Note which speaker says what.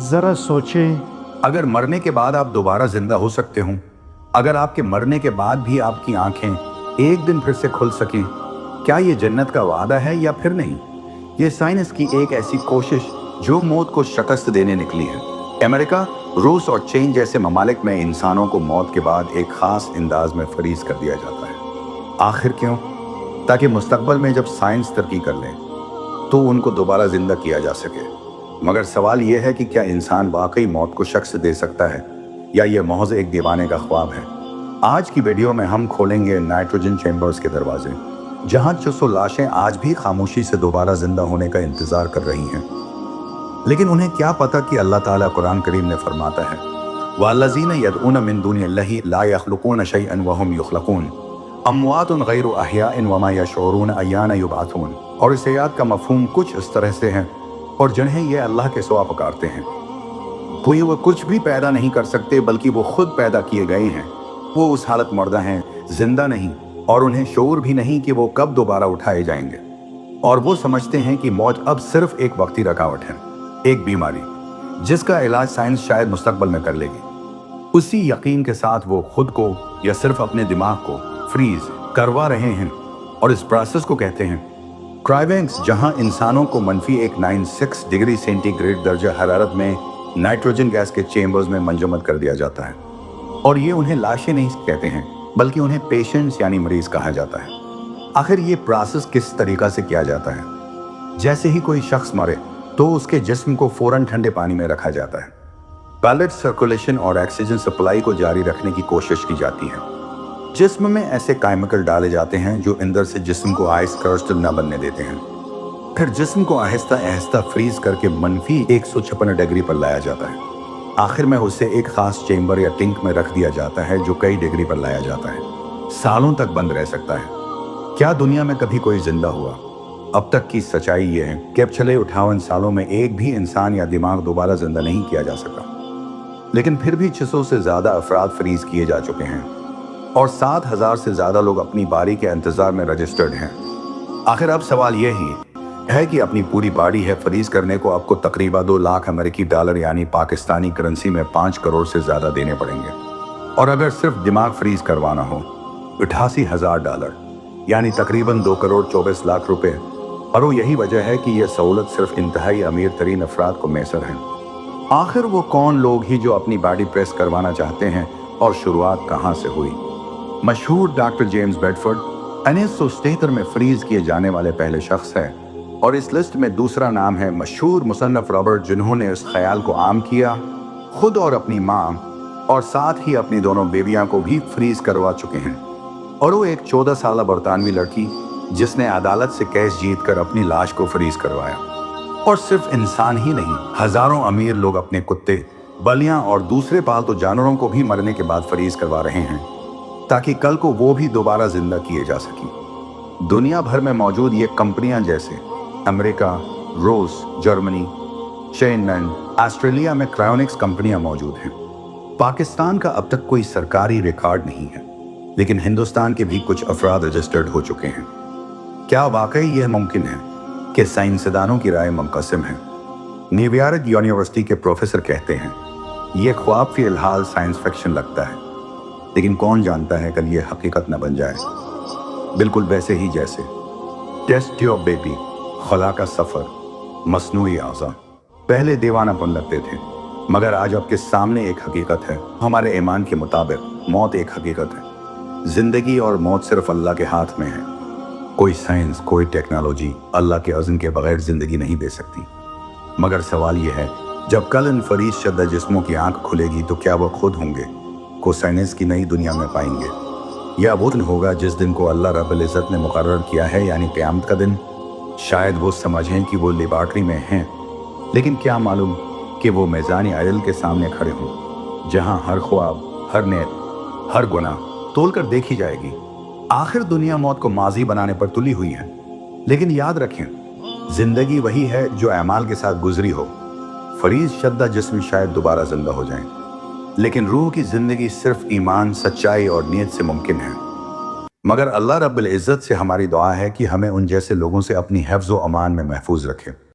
Speaker 1: ज़रा सोचें,
Speaker 2: अगर मरने के बाद आप दोबारा जिंदा हो सकते हो, अगर आपके मरने के बाद भी आपकी आंखें एक दिन फिर से खुल सकें, क्या ये जन्नत का वादा है या फिर नहीं? ये साइंस की एक ऐसी कोशिश जो मौत को शिकस्त देने निकली है। अमेरिका, रूस और चीन जैसे ममालिक में इंसानों को मौत के बाद एक खास अंदाज में फ्रीज कर दिया जाता है। आखिर क्यों? ताकि मुस्तकबिल में जब साइंस तरक्की कर ले तो उनको दोबारा जिंदा किया जा सके। मगर सवाल यह है कि क्या इंसान वाकई मौत को शख्स दे सकता है या यह महज एक दीवाने का ख्वाब है? आज की वीडियो में हम खोलेंगे नाइट्रोजन चैम्बर्स के दरवाजे, जहां 600 लाशें आज भी खामोशी से दोबारा जिंदा होने का इंतजार कर रही हैं। लेकिन उन्हें क्या पता कि अल्लाह ताला कुरान करीम ने फरमाता है, वल्लज़ीना यदऊना मिन दुनिल्लाहि ला यख्लुकूना शैअन व हुम युख्लकून अम्वातुन गैरु अहयाइन वमा यशऊरून अय्याना युबअसून। और इस आयत का मफहूम कुछ इस तरह से है, और जिन्हें ये अल्लाह के सिवा पुकारते हैं, वो कुछ भी पैदा नहीं कर सकते बल्कि वो खुद पैदा किए गए हैं। वो उस हालत मर्दा हैं, जिंदा नहीं, और उन्हें शऊर भी नहीं कि वो कब दोबारा उठाए जाएंगे। और वो समझते हैं कि मौत अब सिर्फ एक वक्ती रुकावट है, एक बीमारी जिसका इलाज साइंस शायद मुस्तकबिल में कर लेगी। उसी यकीन के साथ वो खुद को या सिर्फ अपने दिमाग को फ्रीज करवा रहे हैं, और इस प्रोसेस को कहते हैं क्रायोवेंक्स, जहां इंसानों को -196 डिग्री सेंटीग्रेड दर्जा हरारत में नाइट्रोजन गैस के चेम्बर्स में मंजमद कर दिया जाता है। और ये उन्हें लाशें नहीं कहते हैं बल्कि उन्हें पेशेंट्स यानी मरीज कहा जाता है। आखिर ये प्रोसेस किस तरीका से किया जाता है? जैसे ही कोई शख्स मरे तो उसके जिस्म को फौरन ठंडे पानी में रखा जाता है। ब्लड सर्कुलेशन और ऑक्सीजन सप्लाई को जारी रखने की कोशिश की जाती है। जिस्म में ऐसे केमिकल डाले जाते हैं जो अंदर से जिस्म को आइस क्रिस्टल न बनने देते हैं। फिर जिस्म को आहिस्ता आहिस्ता फ्रीज करके -156 डिग्री पर लाया जाता है। आखिर में उसे एक खास चेम्बर या टिंक में रख दिया जाता है जो कई डिग्री पर लाया जाता है, सालों तक बंद रह सकता है। क्या दुनिया में कभी कोई जिंदा हुआ? अब तक की सच्चाई ये है कि अब चले 58 सालों में एक भी इंसान या दिमाग दोबारा जिंदा नहीं किया जा सका। लेकिन फिर भी 600 से ज्यादा अफराद फ्रीज किए जा चुके हैं, और 7000 से ज्यादा लोग अपनी बारी के इंतजार में रजिस्टर्ड हैं। आखिर अब सवाल यही है कि अपनी पूरी बॉडी है फ्रीज करने को आपको तकरीबन 2 लाख अमेरिकी डॉलर यानी पाकिस्तानी करेंसी में 5 करोड़ से ज्यादा देने पड़ेंगे। और अगर सिर्फ दिमाग फ्रीज करवाना हो, 88,000 डॉलर यानी तकरीबन 2 करोड़ 24 लाख रुपए। और वो यही वजह है कि यह सहूलत सिर्फ इंतहाई अमीर तरीन अफराद को मैसर है। आखिर वो कौन लोग ही जो अपनी बॉडी प्रेस करवाना चाहते हैं, और शुरुआत कहाँ से हुई? मशहूर डॉक्टर जेम्स बेडफोर्ड 1973 में फ्रीज किए जाने वाले पहले शख्स है, और इस लिस्ट में दूसरा नाम है मशहूर मुसन्नफ रॉबर्ट, जिन्होंने इस ख्याल को आम किया, खुद और अपनी माँ और साथ ही अपनी दोनों बेबियां को भी फ्रीज करवा चुके हैं। और वो एक 14 साल बरतानवी लड़की जिसने अदालत से केस जीत कर अपनी लाश को फ्रीज करवाया। और सिर्फ इंसान ही नहीं, हजारों अमीर लोग अपने कुत्ते, बलियां और दूसरे पालतू जानवरों को भी मरने के बाद फ्रीज करवा रहे हैं, ताकि कल को वो भी दोबारा जिंदा किए जा सकें। दुनिया भर में मौजूद ये कंपनियां जैसे अमेरिका, रूस, जर्मनी, चीन, ऑस्ट्रेलिया में क्रायोनिक्स कंपनियां मौजूद हैं। पाकिस्तान का अब तक कोई सरकारी रिकॉर्ड नहीं है, लेकिन हिंदुस्तान के भी कुछ अफराद रजिस्टर्ड हो चुके हैं। क्या वाकई यह मुमकिन है कि साइंसदानों की राय मुनक़सिम है? न्यूयॉर्क यूनिवर्सिटी के प्रोफेसर कहते हैं, यह ख्वाब फिलहाल साइंस फिक्शन लगता है, लेकिन कौन जानता है कल ये हकीकत न बन जाए। बिल्कुल वैसे ही जैसे टेस्ट ट्यूब बेबी, खला का सफर, मसनूई आज़ा पहले दीवानापन लगते थे, मगर आज आपके सामने एक हकीकत है। हमारे ईमान के मुताबिक मौत एक हकीकत है। जिंदगी और मौत सिर्फ अल्लाह के हाथ में है। कोई साइंस, कोई टेक्नोलॉजी अल्लाह के अज़्न के बगैर जिंदगी नहीं दे सकती। मगर सवाल यह है, जब कल इन फरीज शद्दा जिस्मों की आंख खुलेगी तो क्या वो खुद होंगे को साइंस की नई दुनिया में पाएंगे, या वो दिन होगा जिस दिन को अल्लाह रब्बुल इज़्ज़त ने मुकर्रर किया है, यानी क़यामत का दिन? शायद वो समझें कि वो लेबॉर्ट्री में हैं, लेकिन क्या मालूम कि वो मैज़ान अदल के सामने खड़े हों, जहां हर ख्वाब, हर नेत, हर गुनाह तोल कर देखी जाएगी। आखिर दुनिया मौत को माजी बनाने पर तुली हुई है, लेकिन याद रखें, जिंदगी वही है जो अमाल के साथ गुजरी हो। फरीज शद्दा जिस्म शायद दोबारा जिंदा हो जाएं, लेकिन रूह की जिंदगी सिर्फ ईमान, सच्चाई और नीयत से मुमकिन है। मगर अल्लाह रब्बुल इज़्ज़त से हमारी दुआ है कि हमें उन जैसे लोगों से अपनी हिफ्ज़ व अमान में महफूज रखे।